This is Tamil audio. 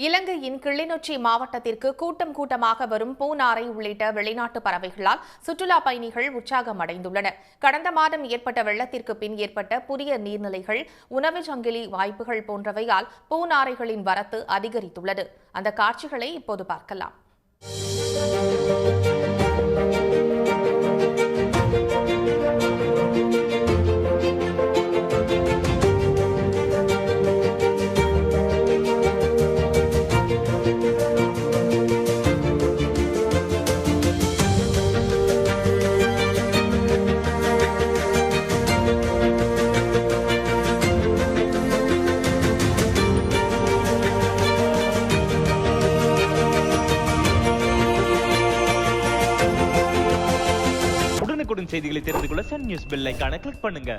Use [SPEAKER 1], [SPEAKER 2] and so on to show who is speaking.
[SPEAKER 1] இலங்கையின் கிளிநொச்சி மாவட்டத்திற்கு கூட்டம் கூட்டமாக வரும் பூநாரை உள்ளிட்ட வெளிநாட்டு பறவைகளால் சுற்றுலா பயணிகள் உற்சாகம் அடைந்துள்ளனர். கடந்த மாதம் ஏற்பட்ட வெள்ளத்திற்கு பின் ஏற்பட்ட புதிய நீர்நிலைகள், உணவு சங்கிலி வாய்ப்புகள் போன்றவையால் பூநாரைகளின் வரத்து அதிகரித்துள்ளது. அந்த காட்சிகளை இப்போது பார்க்கலாம்.
[SPEAKER 2] உடனுக்குடன் செய்திகளை தெரிந்து கொள்ள சன் நியூஸ் பெல் ஐகானை கிளிக் பண்ணுங்க.